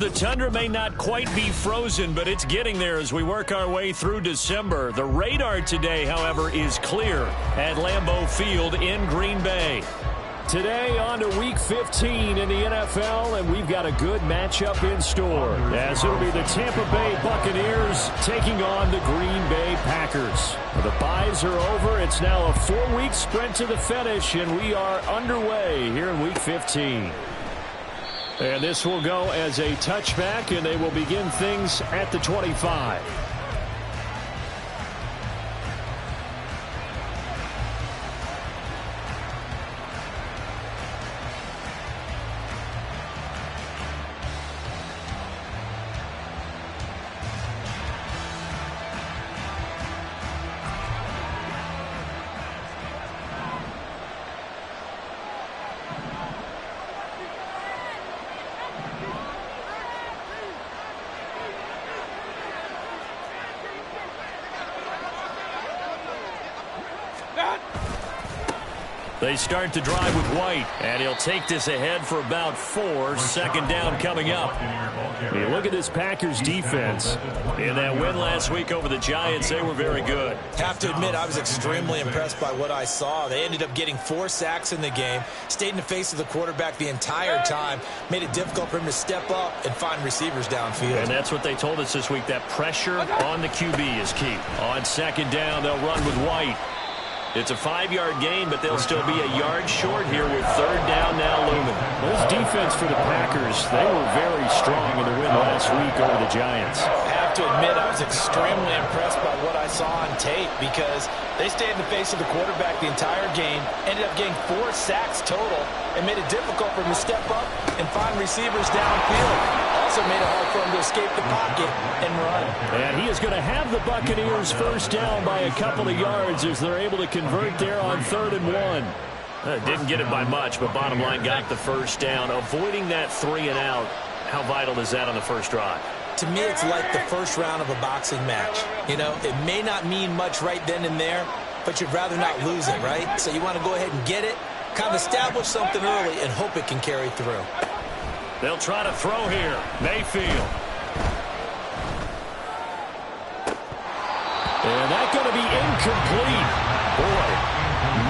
The tundra may not quite be frozen, but it's getting there as we work our way through December. The radar today, however, is clear at Lambeau Field in Green Bay. Today on to Week 15 in the NFL, and we've got a good matchup in store, as it'll be the Tampa Bay Buccaneers taking on the Green Bay Packers. The byes are over. It's now a 4-week sprint to the finish, and we are underway here in Week 15. And this will go as a touchback, and they will begin things at the 25. They start the drive with White, and he'll take this ahead for about 4. Second down coming up. You look at this Packers defense. In that win last week over the Giants, they were very good. Have to admit, I was extremely impressed by what I saw. They ended up getting 4 sacks in the game, stayed in the face of the quarterback the entire time, made it difficult for him to step up and find receivers downfield. And that's what they told us this week, that pressure on the QB is key. On second down, they'll run with White. It's a 5-yard gain, but they'll still be a yard short here with third down now looming. This defense for the Packers, they were very strong in the win last week over the Giants. I have to admit, I was extremely impressed by what I saw on tape because they stayed in the face of the quarterback the entire game, ended up getting 4 sacks total, and made it difficult for him to step up and find receivers downfield. Also made it hard for him to escape the pocket and run. And he is going to have the Buccaneers first down by a couple of yards as they're able to convert there on 3rd and 1. Didn't get it by much, but bottom line got the first down. Avoiding that 3 and out, how vital is that on the first drive? To me, it's like the first round of a boxing match. You know, it may not mean much right then and there, but you'd rather not lose it, right? So you want to go ahead and get it, kind of establish something early, and hope it can carry through. They'll try to throw here. Mayfield. And that's going to be incomplete. Boy,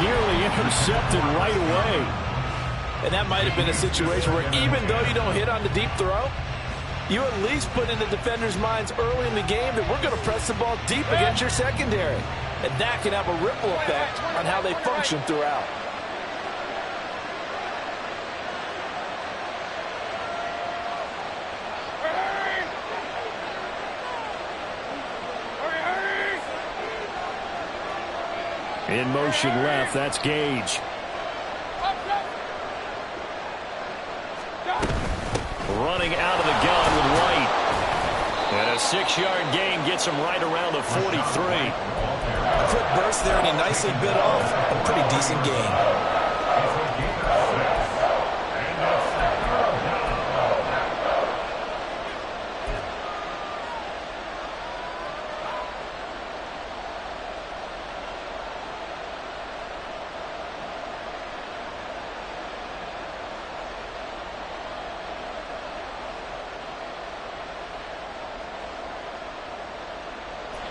nearly intercepted right away. And that might have been a situation where even though you don't hit on the deep throw, you at least put in the defender's minds early in the game that we're going to press the ball deep against your secondary. And that can have a ripple effect on how they function throughout. In motion left, that's Gage. Running out of the gun with White. And a 6-yard gain gets him right around the 43. A quick burst there, and he nicely bit off a pretty decent gain.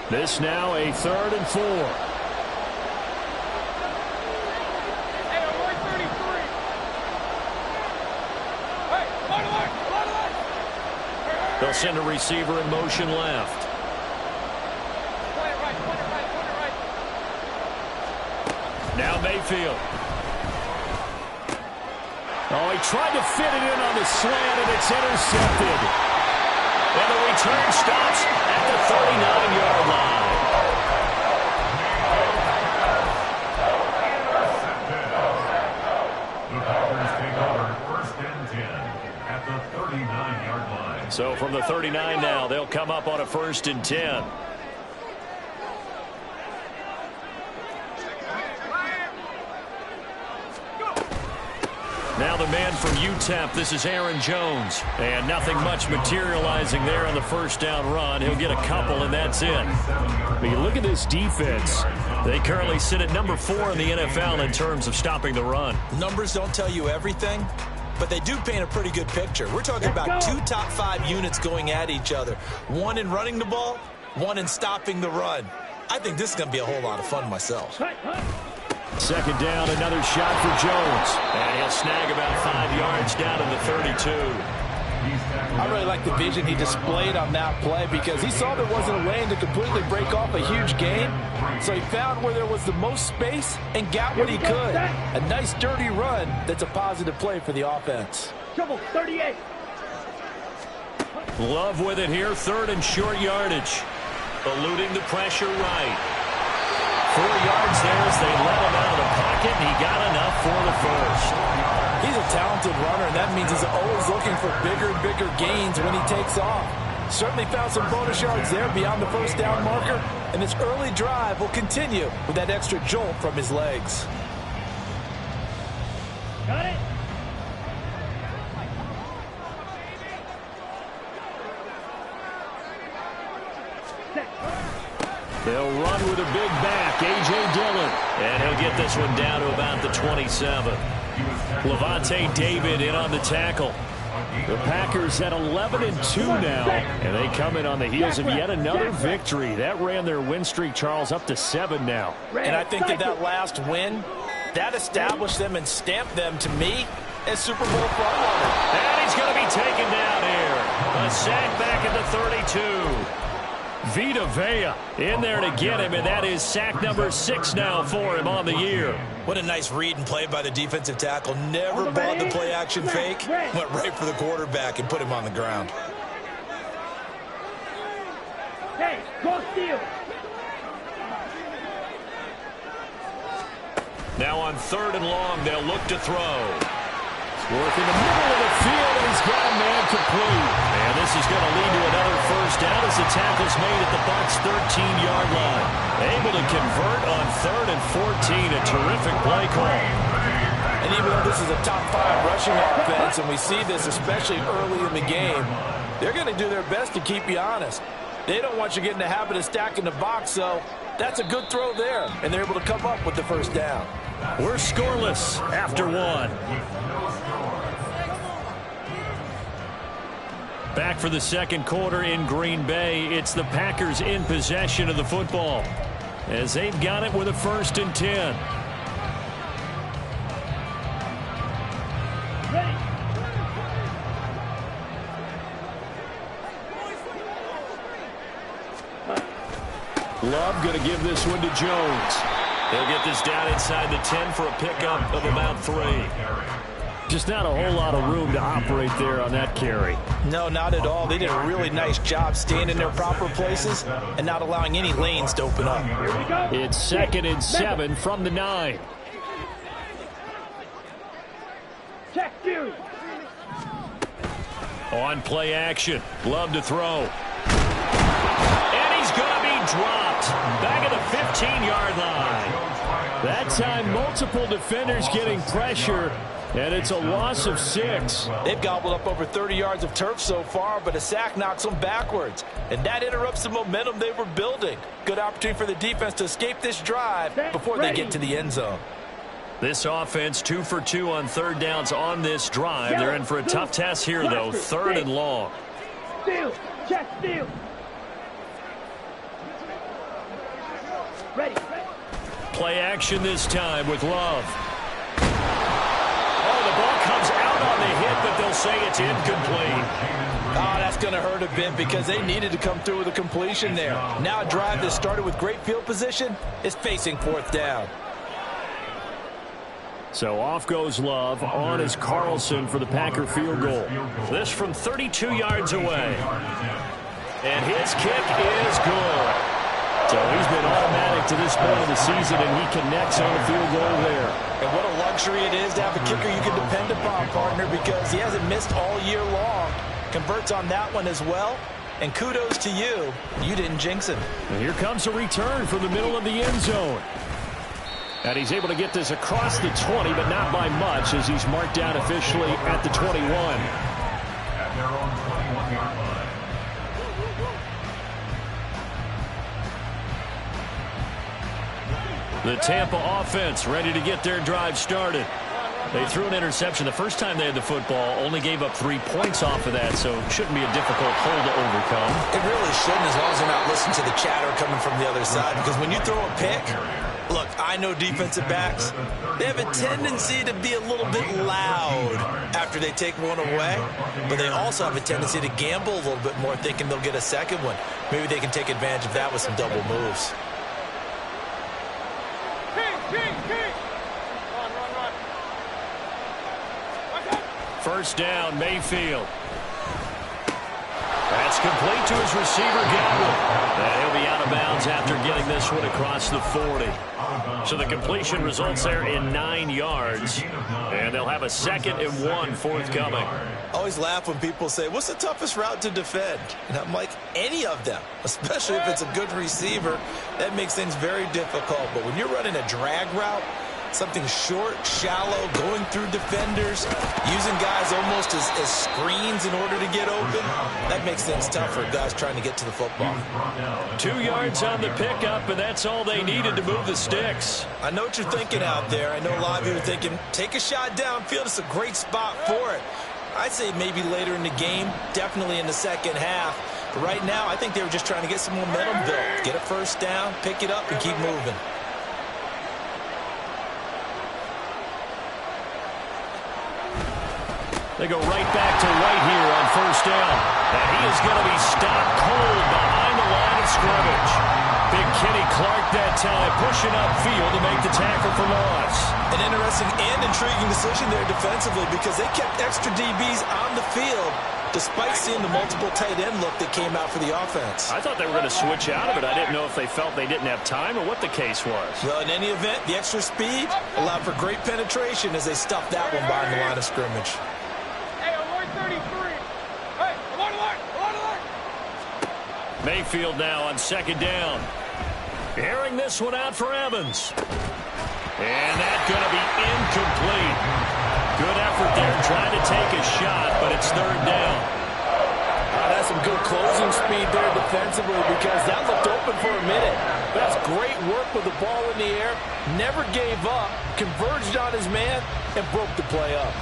This now a 3rd and 4. They'll send a receiver in motion left. Now Mayfield. Oh, he tried to fit it in on the slant, and it's intercepted. And the return stops at the 39-yard line. The Packers take over 1st and 10 at the 39-yard line. So from the 39 now, they'll come up on a 1st and 10. Now the man from UTEP, this is Aaron Jones. And nothing much materializing there on the first down run. He'll get a couple, and that's it. But you look at this defense. They currently sit at number 4 in the NFL in terms of stopping the run. Numbers don't tell you everything, but they do paint a pretty good picture. We're talking about 2 top 5 units going at each other. One in running the ball, one in stopping the run. I think this is going to be a whole lot of fun myself. Second down, another shot for Jones. And he'll snag about 5 yards down in the 32. I really like the vision he displayed on that play because he saw there wasn't a lane to completely break off a huge gain. So he found where there was the most space and got what he could. A nice dirty run that's a positive play for the offense. Trouble 38. Love with it here, 3rd and short yardage. Eluding the pressure right. 4 yards there as they let him out of the pocket, and he got enough for the first. He's a talented runner, and that means he's always looking for bigger and bigger gains when he takes off. Certainly found some bonus yards there beyond the first down marker, and this early drive will continue with that extra jolt from his legs. Got it. They'll run with a big back, A.J. Dillon. And he'll get this one down to about the 27. Levante David in on the tackle. The Packers at 11-2 now, and they come in on the heels of yet another victory. That ran their win streak, Charles, up to 7 now. And I think that last win, that established them and stamped them, to me, as Super Bowl frontrunners. And he's going to be taken down here. A sack back at the 32. Vita Vea in there to get him, and that is sack number 6 now for him on the year. What a nice read and play by the defensive tackle. Never bought the play-action fake. Went right for the quarterback and put him on the ground. Hey, go steal. Now on 3rd and long, they'll look to throw. Working the middle of the field, and he's got a man complete. And this is going to lead to another first down as the tackle's made at the Bucs' 13-yard line. Able to convert on 3rd and 14. A terrific play call. And even though this is a top 5 rushing offense, and we see this especially early in the game, they're going to do their best to keep you honest. They don't want you to get in the habit of stacking the box, so that's a good throw there. And they're able to come up with the first down. We're scoreless after 1. Back for the second quarter in Green Bay. It's the Packers in possession of the football as they've got it with a 1st and 10. Ready. Love going to give this one to Jones. He'll get this down inside the 10 for a pickup of about 3. Just not a whole lot of room to operate there on that carry. No, not at all. They did a really nice job staying in their proper places and not allowing any lanes to open up. Here we go. It's 2nd and 7 from the 9. Check you. On play action. Love to throw. And he's going to be dropped. Back at the 15-yard line. That time, multiple defenders getting pressure. And it's a loss of 6. They've gobbled up over 30 yards of turf so far, but a sack knocks them backwards. And that interrupts the momentum they were building. Good opportunity for the defense to escape this drive before they get to the end zone. This offense 2 for 2 on 3rd downs on this drive. They're in for a tough test here, though. 3rd and long. Steal. Check steal. Ready. Play action this time with Love. The ball comes out on the hit, but they'll say it's incomplete. Oh, that's going to hurt a bit because they needed to come through with a completion there. Now a drive that started with great field position is facing 4th down. So off goes Love. On is Carlson for the Packer field goal. This from 32 yards away. And his kick is good. So he's been automatic to this point of the season, and he connects on the field goal there. And what a luxury it is to have a kicker you can depend upon, partner, because he hasn't missed all year long. Converts on that one as well. And kudos to you. You didn't jinx him. And here comes a return from the middle of the end zone. And he's able to get this across the 20, but not by much, as he's marked down officially at the 21. At their own 21-yard line. The Tampa offense ready to get their drive started. They threw an interception the first time they had the football, only gave up 3 points off of that, so it shouldn't be a difficult hole to overcome. It really shouldn't, as long as they're not listening to the chatter coming from the other side, because when you throw a pick, look, I know defensive backs, they have a tendency to be a little bit loud after they take one away, but they also have a tendency to gamble a little bit more, thinking they'll get a second one. Maybe they can take advantage of that with some double moves. First down, Mayfield. That's complete to his receiver, Godwin. And he'll be out of bounds after getting this one across the 40. So the completion results there in 9 yards. And they'll have a 2nd and 1 forthcoming. I always laugh when people say, what's the toughest route to defend? And I'm like, any of them, especially if it's a good receiver. That makes things very difficult. But when you're running a drag route, something short, shallow, going through defenders, using guys almost as screens in order to get open, that makes things tough for guys trying to get to the football. 2 yards on the pickup, and that's all they needed to move the sticks. I know what you're thinking out there. I know a lot of you are thinking, take a shot downfield. It's a great spot for it. I'd say maybe later in the game, definitely in the second half. But right now, I think they were just trying to get some momentum built. Get a first down, pick it up, and keep moving. They go right back to White here on first down. And he is going to be stopped cold behind the line of scrimmage. Big Kenny Clark that time pushing upfield to make the tackle for loss. An interesting and intriguing decision there defensively, because they kept extra DBs on the field despite seeing the multiple tight end look that came out for the offense. I thought they were going to switch out of it. I didn't know if they felt they didn't have time or what the case was. Well, in any event, the extra speed allowed for great penetration as they stuffed that one behind the line of scrimmage. Mayfield now on second down. Airing this one out for Evans. And that's going to be incomplete. Good effort there trying to take a shot, but it's third down. That's some good closing speed there defensively, because that looked open for a minute. That's great work with the ball in the air. Never gave up, converged on his man, and broke the play up.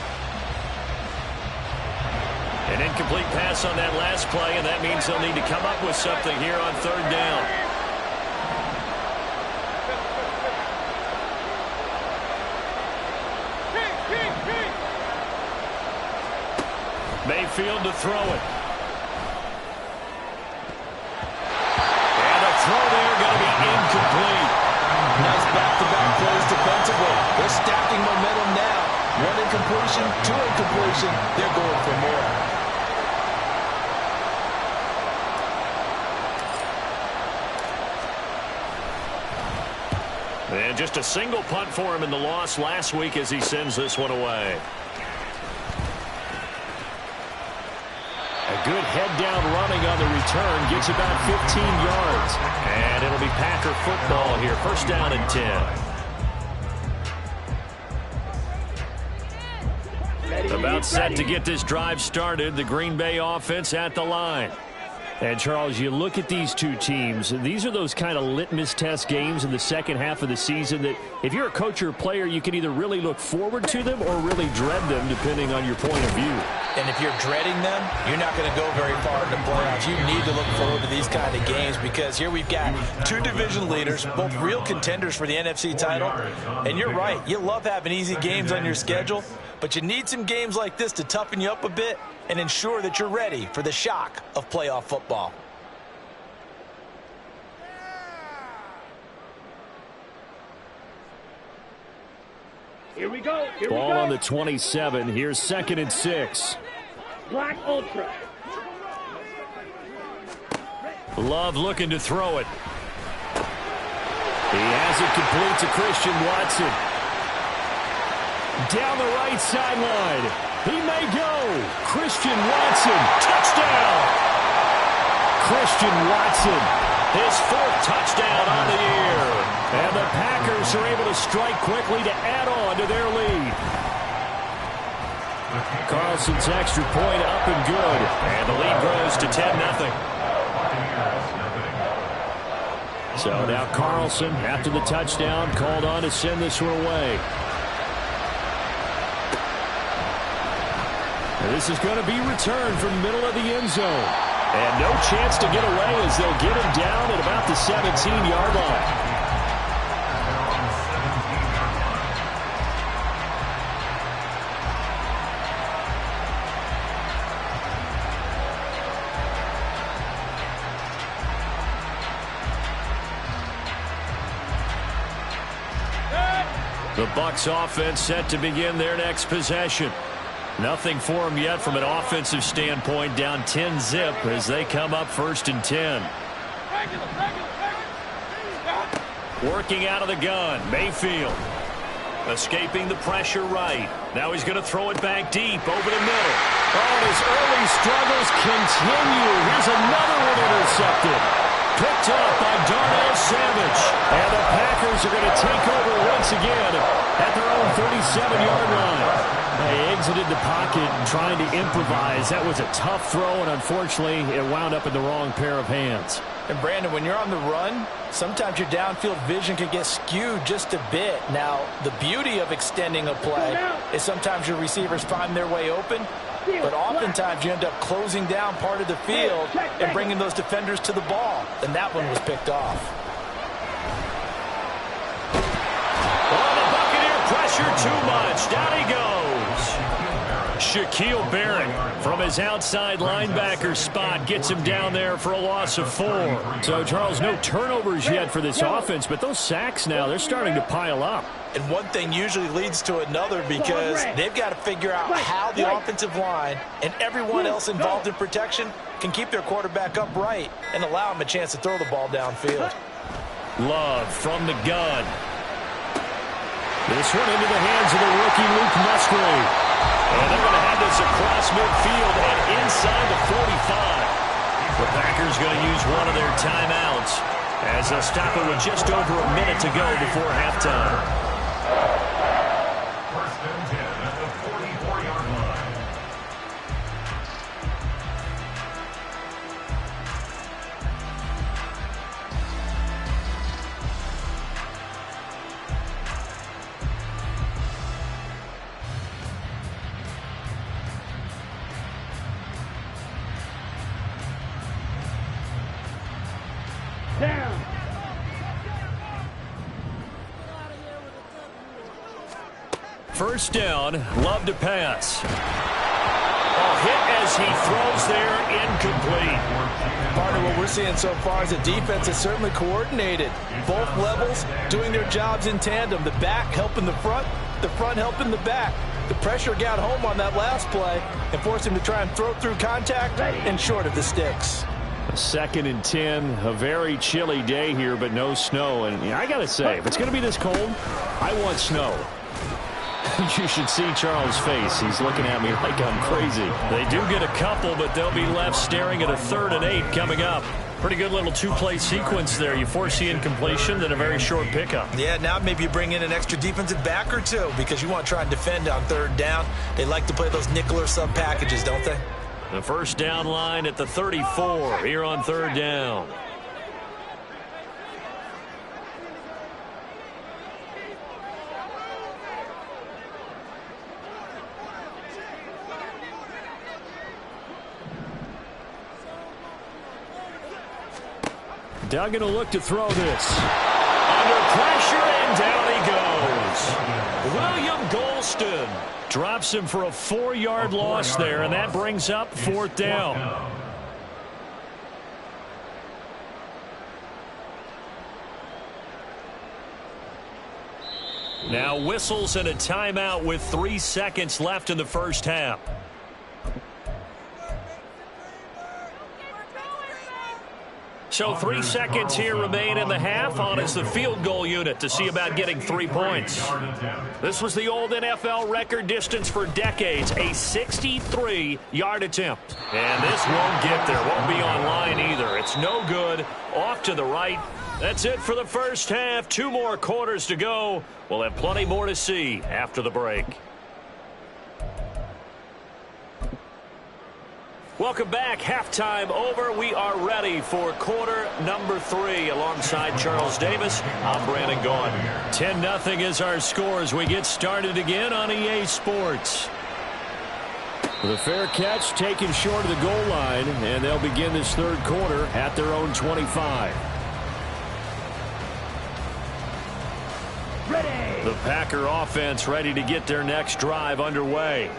An incomplete pass on that last play, and that means they'll need to come up with something here on third down. Mayfield to throw it. And a throw there going to be incomplete. Nice back-to-back plays defensively. They're stacking momentum now. 1 incompletion, 2 incompletion. They're going for more. And just a single punt for him in the loss last week as he sends this one away. A good head-down running on the return. Gets about 15 yards. And it'll be Packer football here. First down and 10. About set to get this drive started. The Green Bay offense at the line. And, Charles, you look at these two teams, these are those kind of litmus test games in the second half of the season that if you're a coach or a player, you can either really look forward to them or really dread them, depending on your point of view. And if you're dreading them, you're not going to go very far in the playoffs. You need to look forward to these kind of games, because here we've got 2 division leaders, both real contenders for the NFC title. And you're right, you love having easy games on your schedule, but you need some games like this to toughen you up a bit and ensure that you're ready for the shock of playoff football. Here we go. Here Ball we go. on the 27. Here's 2nd and 6. Black Ultra. Love looking to throw it. He has it complete to Christian Watson. Down the right sideline. He may go. Christian Watson. Touchdown. Christian Watson. His 4th touchdown on the year. And the Packers are able to strike quickly to add on to their lead. Carlson's extra point up and good. And the lead grows to 10-0. So now Carlson, after the touchdown, called on to send this one away. This is going to be returned from the middle of the end zone. And no chance to get away as they'll get him down at about the 17-yard line. The Bucs offense set to begin their next possession. Nothing for them yet from an offensive standpoint, down 10-zip as they come up 1st and 10. Working out of the gun, Mayfield. Escaping the pressure right. Now he's going to throw it back deep over the middle. Oh, and his early struggles continue. Here's another one intercepted. Picked off by Darnell Savage. And the Packers are going to take over once again at their own 37-yard line. They exited the pocket trying to improvise. That was a tough throw, and unfortunately, it wound up in the wrong pair of hands. And, Brandon, when you're on the run, sometimes your downfield vision can get skewed just a bit. Now, the beauty of extending a play is sometimes your receivers find their way open, but oftentimes you end up closing down part of the field and bringing those defenders to the ball. And that one was picked off. Oh, the Buccaneer pressure too much. Down he goes. Shaquille Barrett from his outside linebacker spot gets him down there for a loss of 4. So, Charles, no turnovers yet for this offense, but those sacks now, they're starting to pile up. And one thing usually leads to another because they've got to figure out how the offensive line and everyone else involved in protection can keep their quarterback upright and allow him a chance to throw the ball downfield. Love from the gun. This one into the hands of the rookie Luke Musgrave. And they're going to have this across midfield and inside the 45. The Packers going to use one of their timeouts as they'll stop it with just over a minute to go before halftime. 1st and 10 at the 44-yard line. Down. First down, Love to pass. A hit as he throws there, incomplete. Part of what we're seeing so far is the defense is certainly coordinated. Both levels doing their jobs in tandem. The back helping the front helping the back. The pressure got home on that last play and forced him to try and throw through contact and short of the sticks. 2nd and 10, a very chilly day here, but no snow. And I got to say, if it's going to be this cold, I want snow. You should see Charles' face. He's looking at me like I'm crazy. They do get a couple, but they'll be left staring at a 3rd and 8 coming up. Pretty good little two-play sequence there. You force the incompletion, then a very short pickup. Yeah, now maybe you bring in an extra defensive back or two because you want to try and defend on 3rd down. They like to play those nickel or sub packages, don't they? The first down line at the 34 here on 3rd down. Duggan will look to throw this. Under pressure, and down he goes. William Golston drops him for a 4-yard loss there, and that brings up 4th down. Now whistles and a timeout with 3 seconds left in the first half. So 3 seconds here remain in the half. On is the field goal unit to see about getting 3 points. This was the old NFL record distance for decades, a 63-yard attempt. And this won't get there, won't be online either. It's no good. Off to the right. That's it for the first half. 2 more quarters to go. We'll have plenty more to see after the break. Welcome back. Halftime over. We are ready for quarter number 3. Alongside Charles Davis, I'm Brandon Gaughan. 10-0 is our score as we get started again on EA Sports. The fair catch taken short of the goal line, and they'll begin this third quarter at their own 25. Ready. The Packer offense ready to get their next drive underway.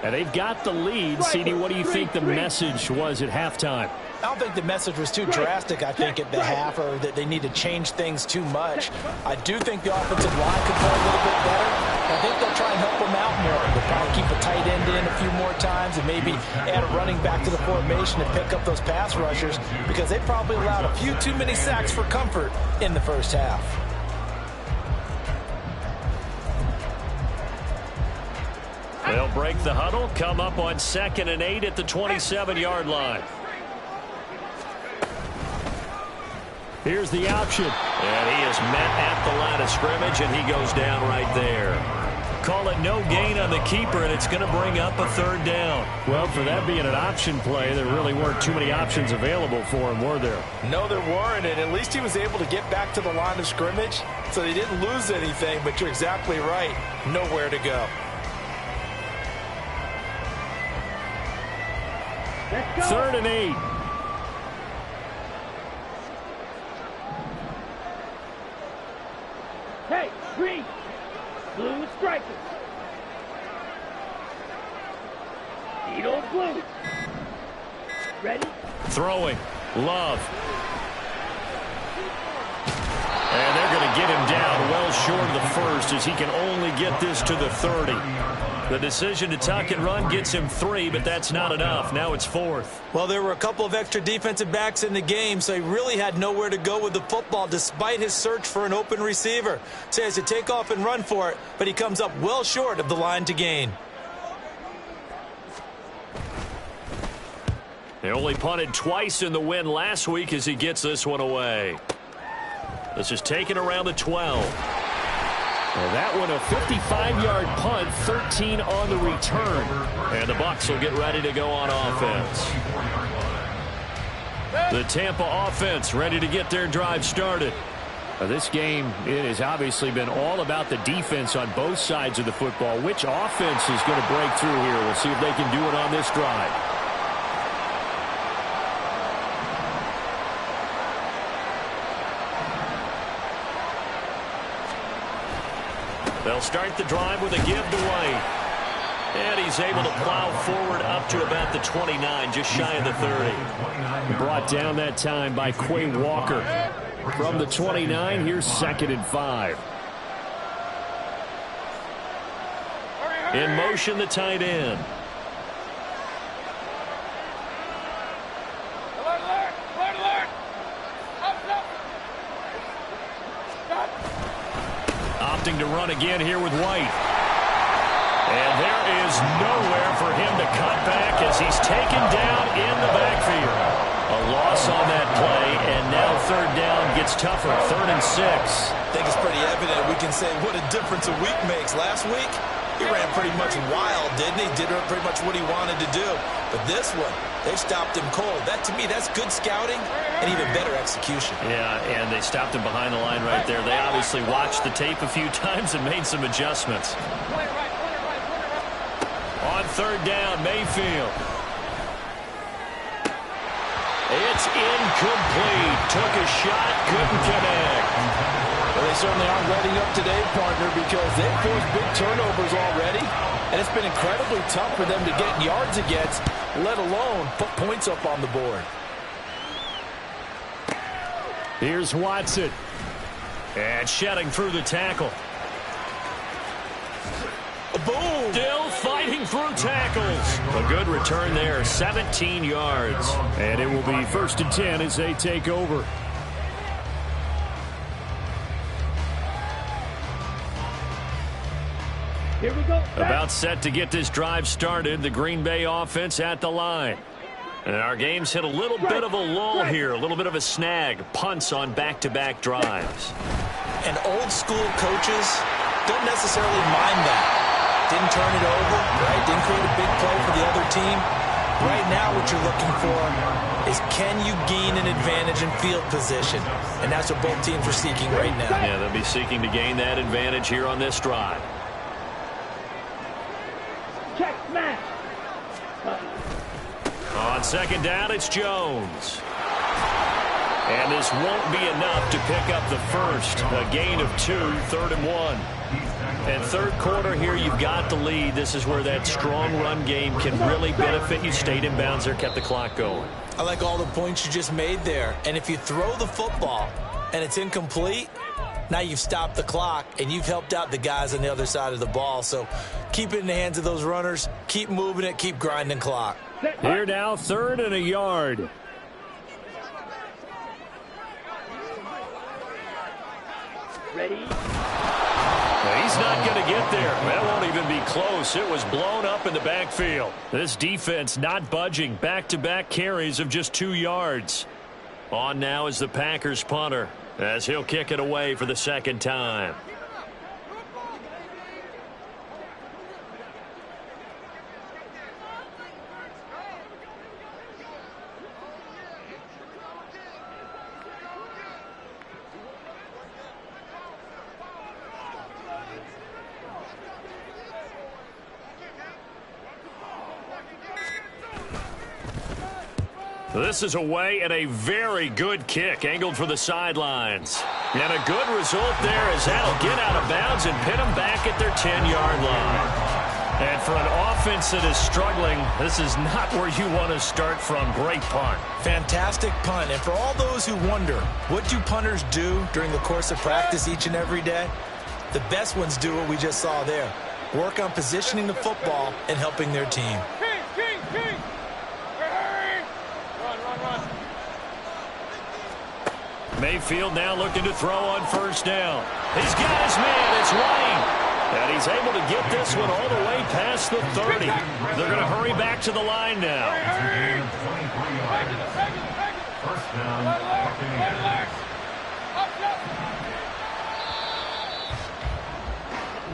And they've got the lead. CD, what do you think the message was at halftime? I don't think the message was too drastic, I think, at the half, or that they need to change things too much. I do think the offensive line could play a little bit better. I think they'll try and help them out more. They'll probably keep a tight end in a few more times and maybe add a running back to the formation to pick up those pass rushers, because they probably allowed a few too many sacks for comfort in the first half. They'll break the huddle, come up on 2nd and 8 at the 27-yard line. Here's the option. And he is met at the line of scrimmage, and he goes down right there. Call it no gain on the keeper, and it's going to bring up a third down. Well, for that being an option play, there really weren't too many options available for him, were there? No, there weren't, and at least he was able to get back to the line of scrimmage, so he didn't lose anything, but you're exactly right. Nowhere to go. Let's go. 3rd and 8. Hey, green. Blue strikers. Eagle blue. Ready? Throwing. Love. And they're going to get him down well short of the first, as he can only get this to the 30. The decision to tuck and run gets him 3, but that's not enough. Now it's 4th. Well, there were a couple of extra defensive backs in the game, so he really had nowhere to go with the football despite his search for an open receiver. So he has to take off and run for it, but he comes up well short of the line to gain. They only punted twice in the win last week as he gets this one away. This is taken around the 12. Well, that one a 55-yard punt, 13 on the return. And the Bucs will get ready to go on offense. The Tampa offense ready to get their drive started. This game, it has obviously been all about the defense on both sides of the football. Which offense is going to break through here? We'll see if they can do it on this drive. They'll start the drive with a give to White. And he's able to plow forward up to about the 29, just shy of the 30. Brought down that time by Quay Walker. From the 29, here's 2nd and 5. In motion, the tight end. Opting to run again here with White. And there is nowhere for him to cut back as he's taken down in the backfield. A loss on that play, and now 3rd down gets tougher, 3rd and 6. I think it's pretty evident we can say what a difference a week makes. Last week, he ran pretty much wild, didn't he? Did pretty much what he wanted to do. But this one, they stopped him cold. That, to me, that's good scouting and even better execution. Yeah, and they stopped him behind the line right there. They obviously watched the tape a few times and made some adjustments. On 3rd down, Mayfield. It's incomplete. Took a shot, couldn't connect. Well, they certainly aren't letting up today, partner, because they've forced big turnovers already, and it's been incredibly tough for them to get yards against, let alone put points up on the board. Here's Watson. And shedding through the tackle. Boom! Still fighting through tackles. A good return there, 17 yards. And it will be 1st and 10 as they take over. Here we go. About set to get this drive started. The Green Bay offense at the line. And our game's hit a little bit of a lull here, a little bit of a snag. Punts on back-to-back drives. And old school coaches don't necessarily mind that. Didn't turn it over, right? Didn't create a big play for the other team. Right now what you're looking for is, can you gain an advantage in field position? And that's what both teams are seeking right now. Yeah, they'll be seeking to gain that advantage here on this drive. Check, smash. On second down, it's Jones. And this won't be enough to pick up the first. A gain of 2, 3rd and 1. And third quarter here, you've got the lead. This is where that strong run game can really benefit you. Stayed in bounds there, kept the clock going. I like all the points you just made there. And if you throw the football and it's incomplete, now you've stopped the clock and you've helped out the guys on the other side of the ball. So keep it in the hands of those runners. Keep moving it. Keep grinding clock. Here now, 3rd and a yard. Ready? He's not going to get there. That won't even be close. It was blown up in the backfield. This defense not budging. Back-to-back carries of just 2 yards. On now is the Packers punter as he'll kick it away for the second time. This is away and a very good kick angled for the sidelines. And a good result there as that'll get out of bounds and pin them back at their 10-yard line. And for an offense that is struggling, this is not where you want to start from. Great punt. Fantastic punt. And for all those who wonder, what do punters do during the course of practice each and every day? The best ones do what we just saw there. Work on positioning the football and helping their team. Mayfield now looking to throw on first down. He's got his man. It's Lane. And he's able to get this one all the way past the 30. They're going to hurry back to the line now. First down,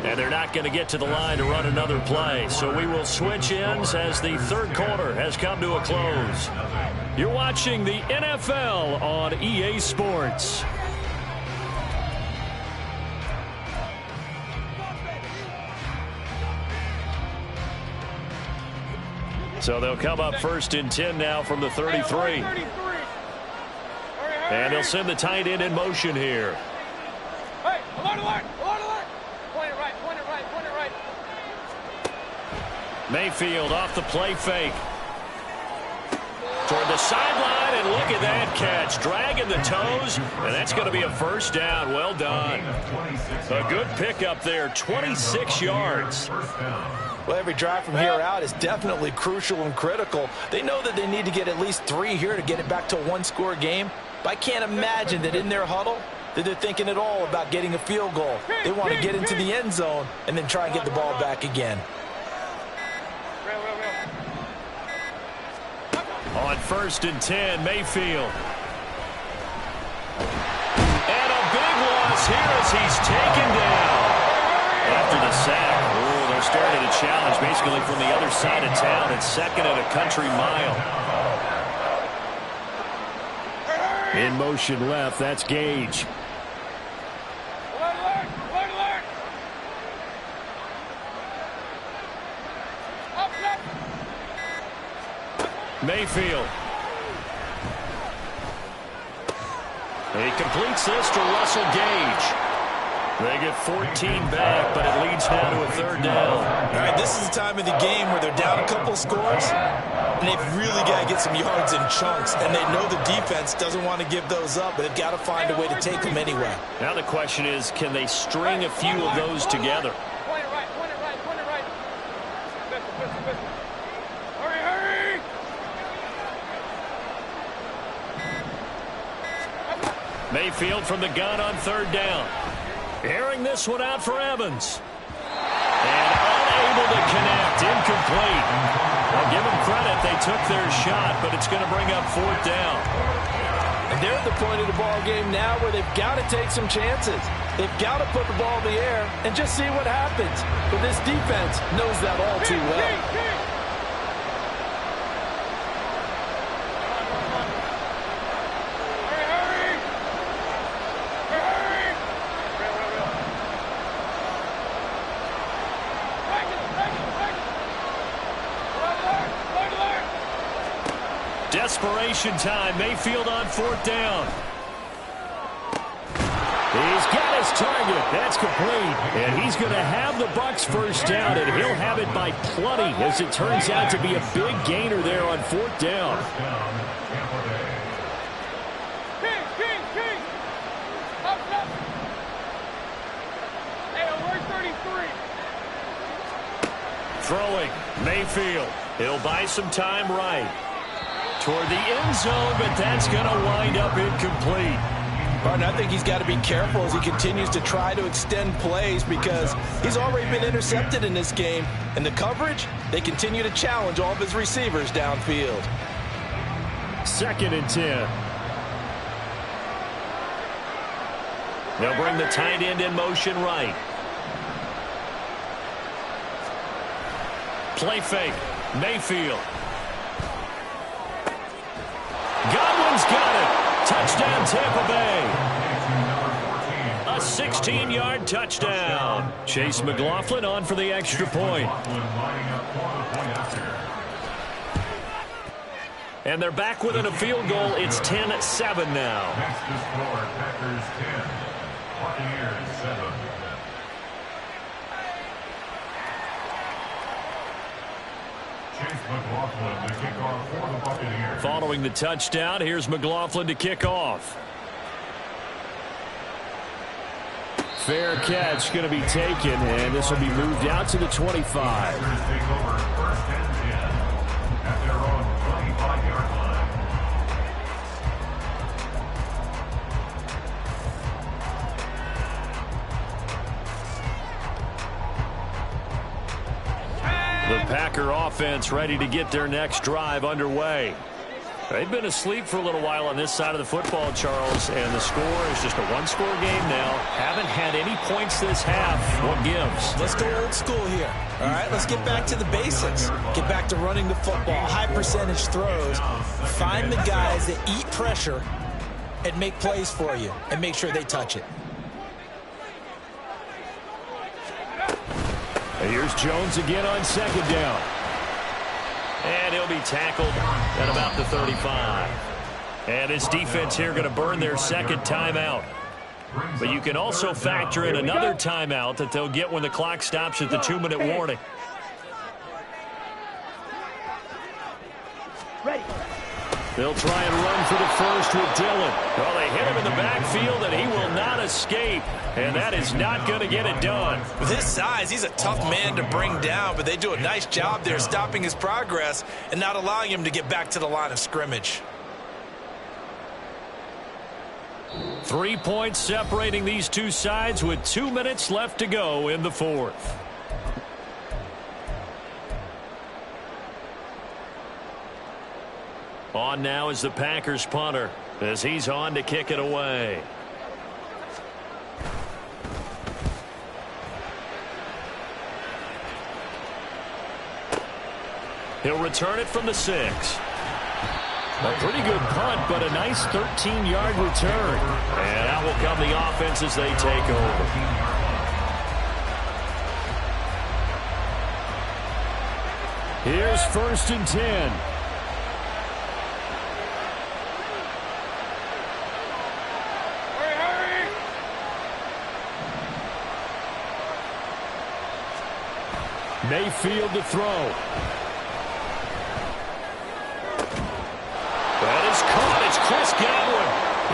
And they're not going to get to the line to run another play. So we will switch ends as the third quarter has come to a close. You're watching the NFL on EA Sports. So they'll come up 1st and 10 now from the 33. And they'll send the tight end in motion here. Mayfield off the play fake. Toward the sideline, and look at that catch. Dragging the toes, and that's going to be a first down. Well done. A good pickup there, 26 yards. Well, every drive from here out is definitely crucial and critical. They know that they need to get at least 3 here to get it back to a one-score game. But I can't imagine that in their huddle that they're thinking at all about getting a field goal. They want to get into the end zone and then try and get the ball back again. On 1st and 10, Mayfield. And a big loss here as he's taken down. After the sack, they're starting to challenge basically from the other side of town. It's 2nd and a country mile. In motion left, that's Gage. Mayfield. He completes this to Russell Gage. They get 14 back, but it leads now to a 3rd down. All right, this is the time of the game where they're down a couple scores, and they've really got to get some yards in chunks, and they know the defense doesn't want to give those up, but they've got to find a way to take them anyway. Now the question is, can they string a few of those together? Mayfield from the gun on 3rd down. Airing this one out for Evans. And unable to connect. Incomplete. I'll give them credit. They took their shot, but it's going to bring up 4th down. And they're at the point of the ball game now where they've got to take some chances. They've got to put the ball in the air and just see what happens. But this defense knows that all too well. Desperation time. Mayfield on 4th down. He's got his target. That's complete. And he's going to have the Bucs first down, and he'll have it by plenty, as it turns out to be a big gainer there on 4th down. Throwing, Mayfield. He'll buy some time right toward the end zone, but that's going to wind up incomplete. Martin, I think he's got to be careful as he continues to try to extend plays because he's already been intercepted in this game. And the coverage, they continue to challenge all of his receivers downfield. 2nd and 10. They'll bring the tight end in motion right. Play fake. Mayfield. Godwin's got it. Touchdown, Tampa Bay. A 16-yard touchdown. Chase McLaughlin on for the extra point. And they're back within a field goal. It's 10-7 now. Next to score, Packers 10, Buccaneers 7. Chase McLaughlin to kick off for the Buccaneers. Following the touchdown, here's McLaughlin to kick off. Fair catch going to be taken, and this will be moved out to the 25. Packers take over 1st and 10 at their own 25-yard line. The Packer offense ready to get their next drive underway. They've been asleep for a little while on this side of the football, Charles, and the score is just a one-score game now. Haven't had any points this half. What gives? Let's go old school here. All right, let's get back to the basics. Get back to running the football, high-percentage throws. Find the guys that eat pressure and make plays for you and make sure they touch it. Here's Jones again on 2nd down. And he'll be tackled at about the 35. And this defense here going to burn their 2nd timeout. But you can also factor in another timeout that they'll get when the clock stops at the 2-minute warning. Ready. They'll try and run for the first with Dillon. Well, they hit him in the backfield, and he will not escape. And that is not going to get it done. With his size, he's a tough man to bring down, but they do a nice job there stopping his progress and not allowing him to get back to the line of scrimmage. 3 points separating these two sides with 2 minutes left to go in the 4th. On now is the Packers punter as he's on to kick it away. He'll return it from the 6. A pretty good punt, but a nice 13-yard return. And out will come the offense as they take over. Here's 1st and 10. Mayfield to throw. That is caught. It's Chris Godwin.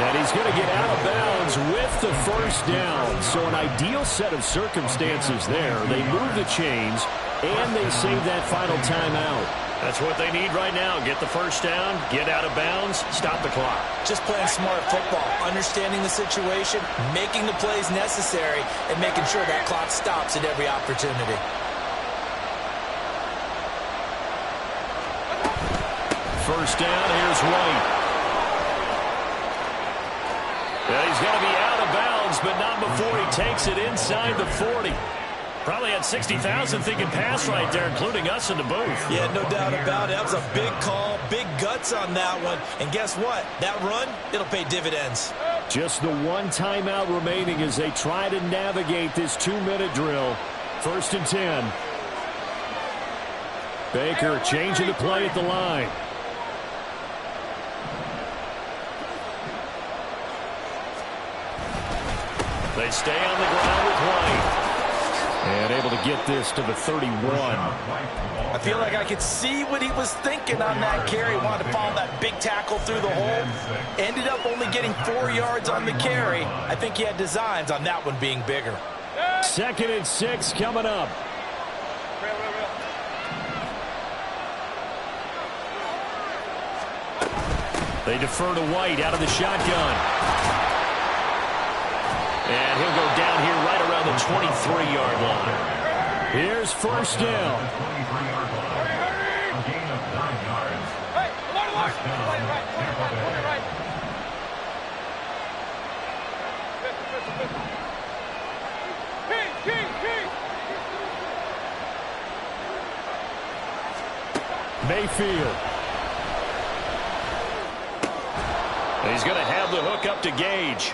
And he's going to get out of bounds with the first down. So an ideal set of circumstances there. They move the chains, and they save that final timeout. That's what they need right now. Get the first down, get out of bounds, stop the clock. Just playing smart football, understanding the situation, making the plays necessary, and making sure that clock stops at every opportunity. First down, here's White. Yeah, he's going to be out of bounds, but not before he takes it inside the 40. Probably had 60,000 thinking pass right there, including us in the booth. Yeah, no doubt about it. That was a big call, big guts on that one. And guess what? That run, it'll pay dividends. Just the one timeout remaining as they try to navigate this 2-minute drill. 1st and 10. Baker changing the play at the line. They stay on the ground with White. And able to get this to the 31. I feel like I could see what he was thinking on that carry. Wanted to follow that big tackle through the hole. Ended up only getting 4 yards on the carry. I think he had designs on that one being bigger. 2nd and 6 coming up. They defer to White out of the shotgun. And he'll go down here right around the 23-yard line. Here's first down. Mayfield. He's going to have the hook up to Gage.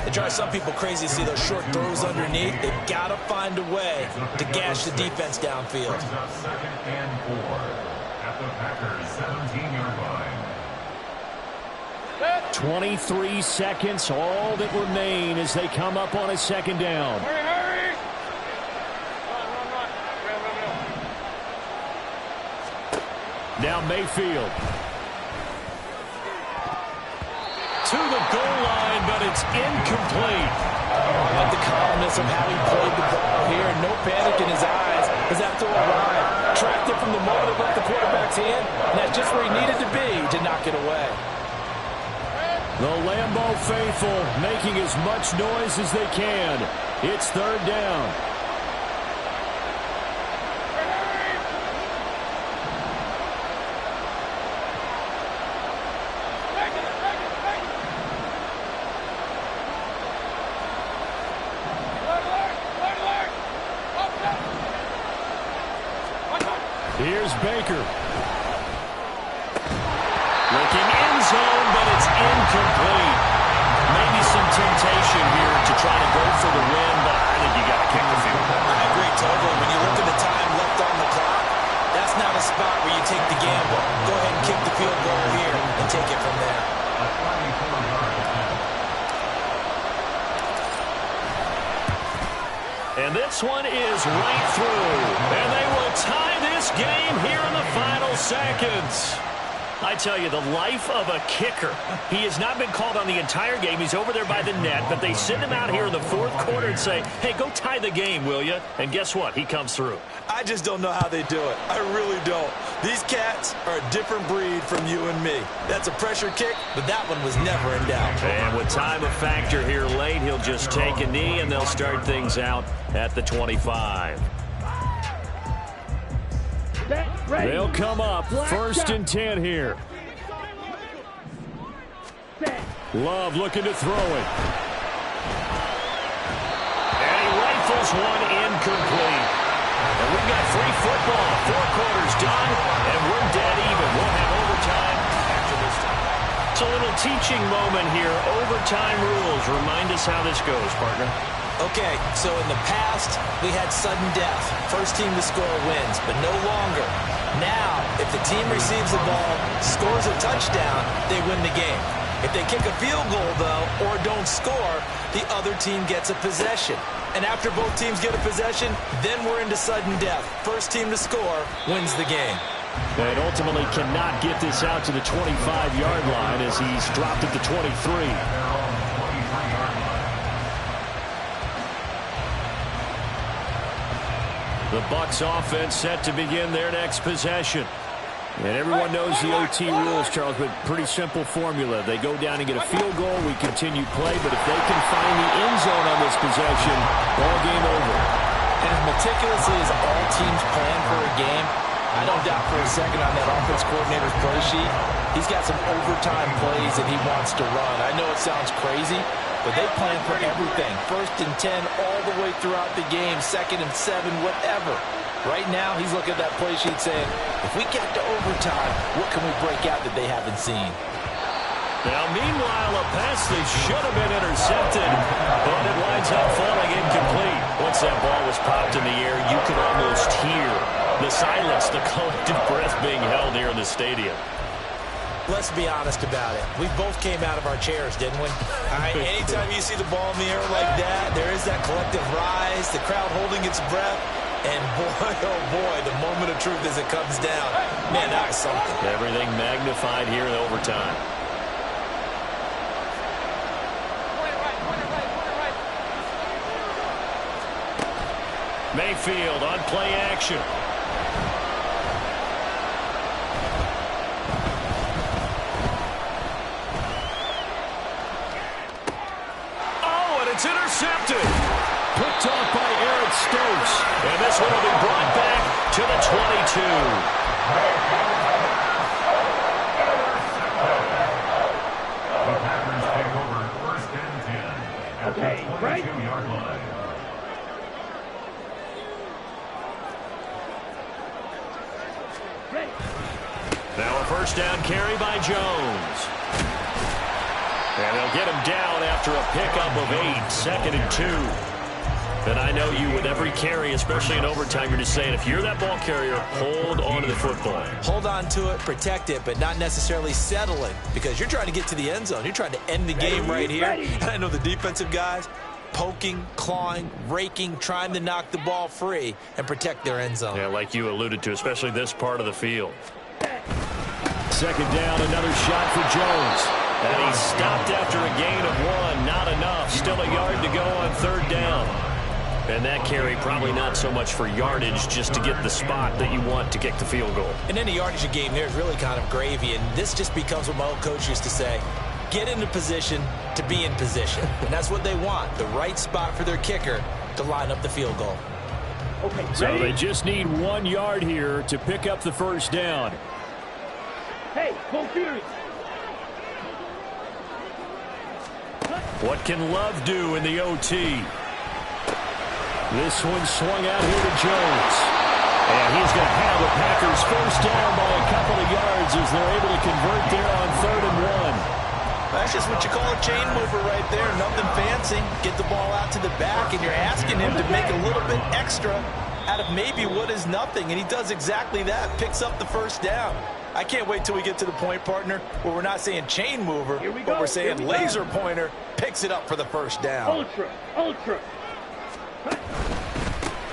It drives some people crazy to see those short throws underneath. They've got to find a way to gash the defense downfield. 2nd and 4 at the Packers' 17-yard line. 23 seconds, all that remain as they come up on a 2nd down. Hurry! Now Mayfield. To the goal line, but it's incomplete. I like the calmness of how he played the ball here. No panic in his eyes as that throw arrived. Tracked it from the moment it left the quarterback's hand, and that's just where he needed to be to knock it away. The Lambeau faithful making as much noise as they can. It's 3rd down. Here's Baker. Looking end zone, but it's incomplete. Maybe some temptation here to try to go for the win, but I think you got to kick the field goal. I agree totally. When you look at the time left on the clock, that's not a spot where you take the gamble. Go ahead and kick the field goal here and take it from there. And this one is right through. And they will tie this game here in the final seconds. I tell you, the life of a kicker. He has not been called on the entire game. He's over there by the net, but they send him out here in the 4th quarter and say, hey, go tie the game, will you? And guess what? He comes through. I just don't know how they do it. I really don't. These cats are a different breed from you and me. That's a pressure kick, but that one was never in doubt. And with time a factor here late, he'll just take a knee, and they'll start things out at the 25. They'll come up 1st and 10 here. Love looking to throw it. And he rifles one incomplete. And we've got free football. 4 quarters done, and we're dead even. We'll have overtime after this time. It's a little teaching moment here. Overtime rules. Remind us how this goes, partner. Okay, so in the past, we had sudden death. First team to score wins, but no longer. Now, if the team receives the ball, scores a touchdown, they win the game. If they kick a field goal, though, or don't score, the other team gets a possession. And after both teams get a possession, then we're into sudden death. First team to score wins the game. And ultimately cannot get this out to the 25-yard line as he's dropped at the 23. The Bucs offense set to begin their next possession. And everyone knows the OT rules, Charles, but pretty simple formula. They go down and get a field goal, we continue play, but if they can find the end zone on this possession, ball game over. And as meticulously as all teams plan for a game, I don't doubt for a second on that offense coordinator's play sheet, he's got some overtime plays that he wants to run. I know it sounds crazy, but they plan for everything. 1st and 10 all the way throughout the game, 2nd and 7, whatever. Right now, he's looking at that play sheet saying, if we get to overtime, what can we break out that they haven't seen? Now, meanwhile, a pass that should have been intercepted, but it winds up falling incomplete. Once that ball was popped in the air, you could almost hear the silence, the collective breath being held here in the stadium. Let's be honest about it. We both came out of our chairs, didn't we? Anytime you see the ball in the air like that, there is that collective rise, the crowd holding its breath, and boy, oh boy, the moment of truth as it comes down. Man, that was something. Everything magnified here in overtime. Mayfield on play action. Oh, and it's intercepted. Picked off by Eric Stokes. And this one will be brought back to the 22. The Packers take over first and 10 at the 22-yard line. Now a first down carry by Jones. And they'll get him down after a pickup of 8, second and 2. And I know you with every carry, especially in overtime, you're just saying if you're that ball carrier, hold on to the football. Hold on to it, protect it, but not necessarily settle it because you're trying to get to the end zone. You're trying to end the game right here. And I know the defensive guys poking, clawing, raking, trying to knock the ball free and protect their end zone. Yeah, like you alluded to, especially this part of the field. Second down, another shot for Jones. And he's stopped after a gain of 1. Not enough. Still a yard to go on third down. And that carry probably not so much for yardage, just to get the spot that you want to kick the field goal. And any yardage game there is really kind of gravy. And this just becomes what my old coach used to say. Get into position to be in position. And that's what they want, the right spot for their kicker to line up the field goal. Okay, So they just need 1 yard here to pick up the first down. Hey, confused. What can Love do in the OT? This one swung out here to Jones. And he's going to have the Packers first down by a couple of yards as they're able to convert there on 3rd and 1. That's just what you call a chain mover right there. Nothing fancy. Get the ball out to the back, and you're asking him to make a little bit extra out of maybe what is nothing. And he does exactly that. Picks up the first down. I can't wait till we get to the point, partner, where we're not saying chain mover, but we're saying laser pointer picks it up for the first down. Ultra, ultra.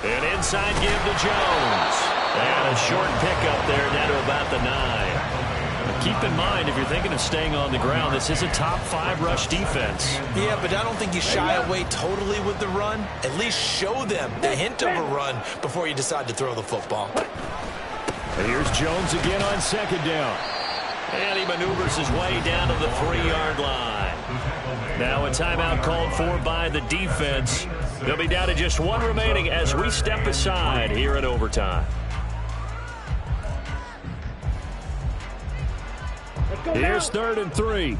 An inside give to Jones. And a short pickup there down to about the 9. Keep in mind, if you're thinking of staying on the ground, this is a top 5 rush defense. Yeah, but I don't think you shy away totally with the run. At least show them the hint of a run before you decide to throw the football. And here's Jones again on second down. And he maneuvers his way down to the 3-yard line. Now a timeout called for by the defense. They'll be down to just 1 remaining as we step aside here in overtime. Here's 3rd and 3.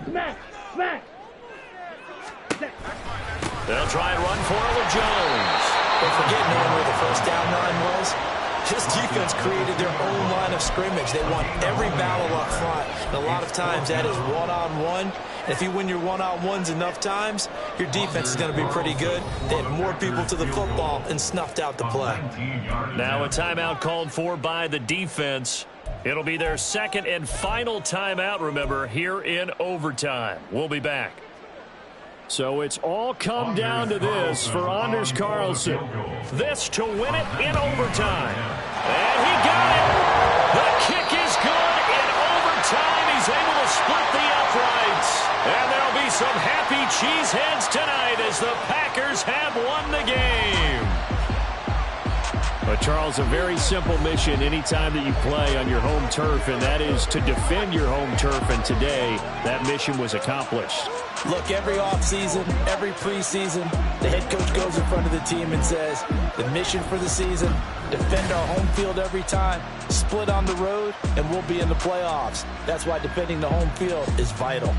Smack, smack. They'll try and run for it with Jones. Don't forget knowing where the first down line was. This defense created their own line of scrimmage. They want every battle up front. And a lot of times that is one-on-one. And if you win your one-on-ones enough times, your defense is going to be pretty good. They had more people to the football and snuffed out the play. Now a timeout called for by the defense. It'll be their second and final timeout, remember, here in overtime. We'll be back. So it's all come down to this for Anders Carlson. This to win it in overtime. And he got it. The kick is good in overtime. He's able to split the uprights. And there'll be some happy cheeseheads tonight as the Packers have won the game. But, Charles, a very simple mission anytime that you play on your home turf, and that is to defend your home turf. And today, that mission was accomplished. Look, every offseason, every preseason, the head coach goes in front of the team and says, the mission for the season, defend our home field every time, split on the road, and we'll be in the playoffs. That's why defending the home field is vital.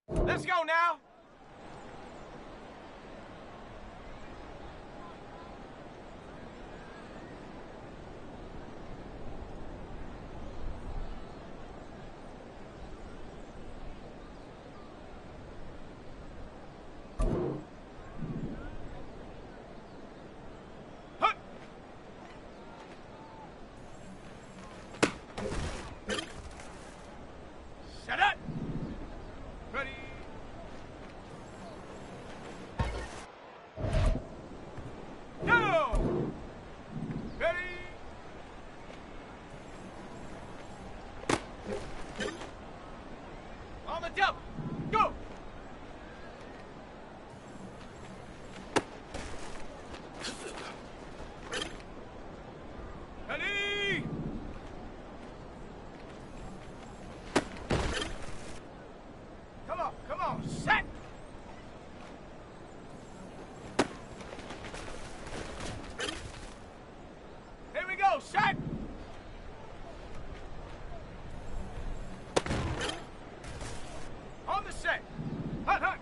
Let's go now. Set up. Ready. Go. Ready. On the double. Go. Ready. Come on, set! Here we go, set! On the set! Hunt, hunt!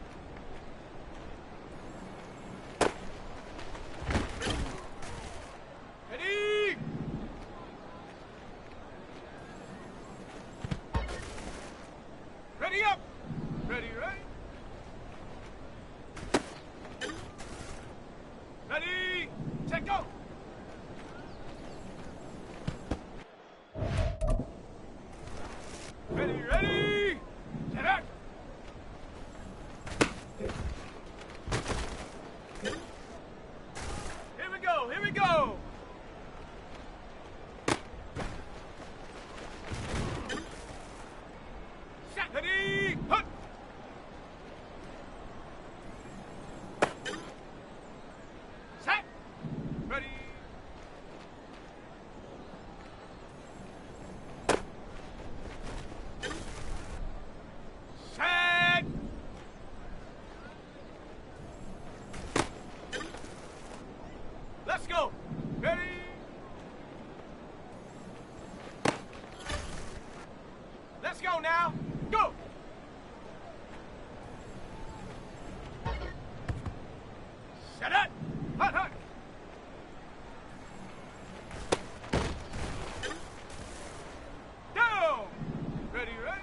Ready! Ready up! Ready, ready? Ready, set, go! Ready, ready? Set up! Here we go, here we go! Set, ready, hunt! Set! Ready! Set! Let's go! Ready! Let's go now! Go! Set up! Hunt, hunt! Down! Ready, ready?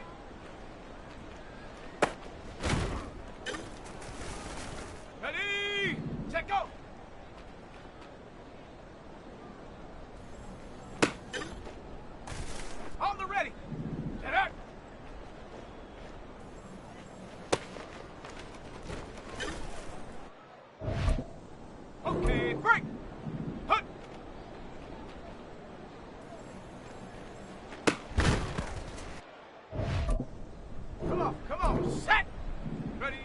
Ready! Set, go! On the ready! Set up! Okay, break! Hunt! Come on, set! Ready?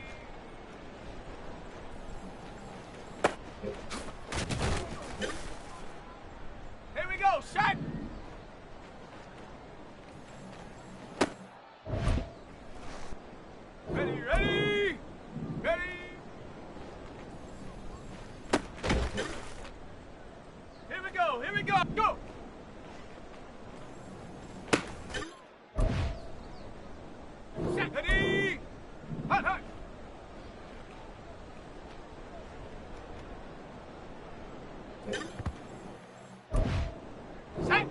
Here we go, set! Ready, ready? Ready? Here we go, go! Set, ready? Hunt, hunt! Set!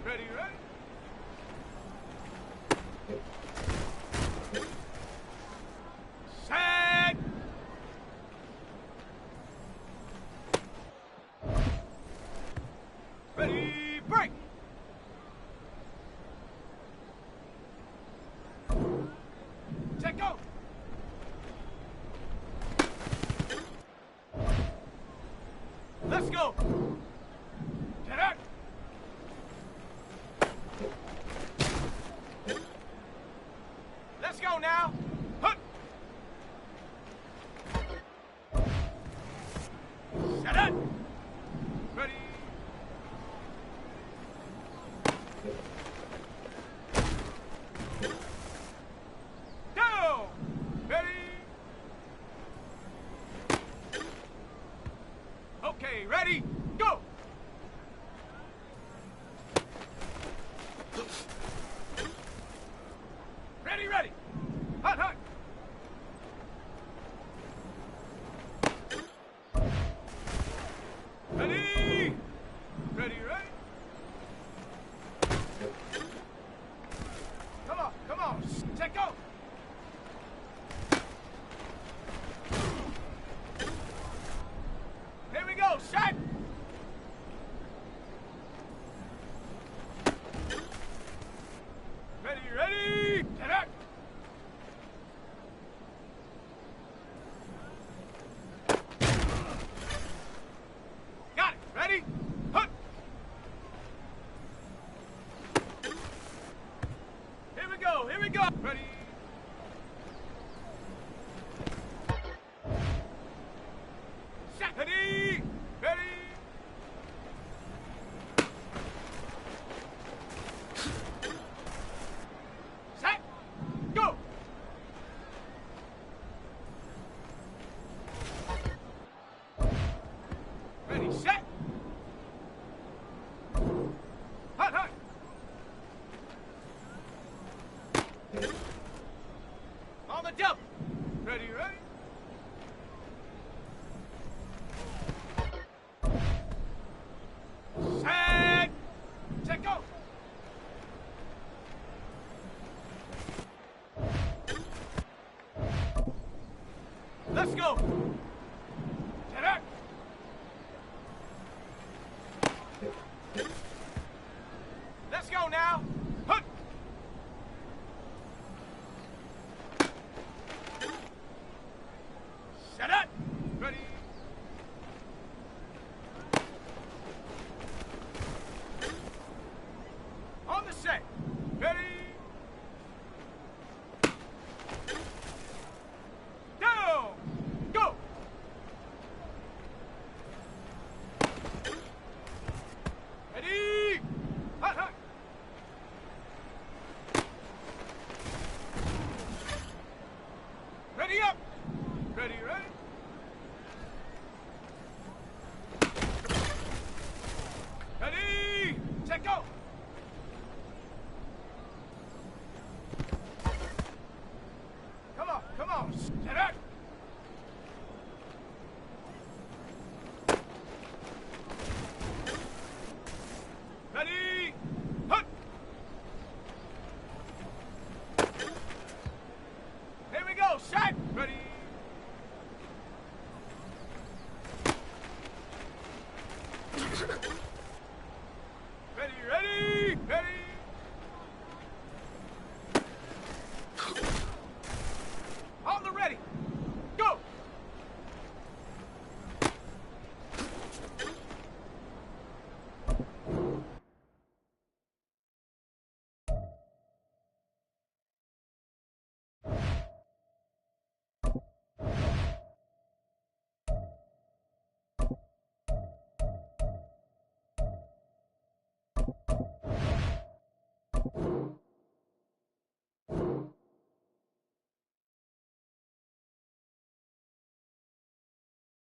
Ready, ready? Set! Ready, break! Set, go! Let's go! Get out! go. Here we go. Ready. Set. Ready. Ready. Set. Go. Ready. Set. Hot, hot. On the jump. Ready, ready. Set. Set, go. Let's go.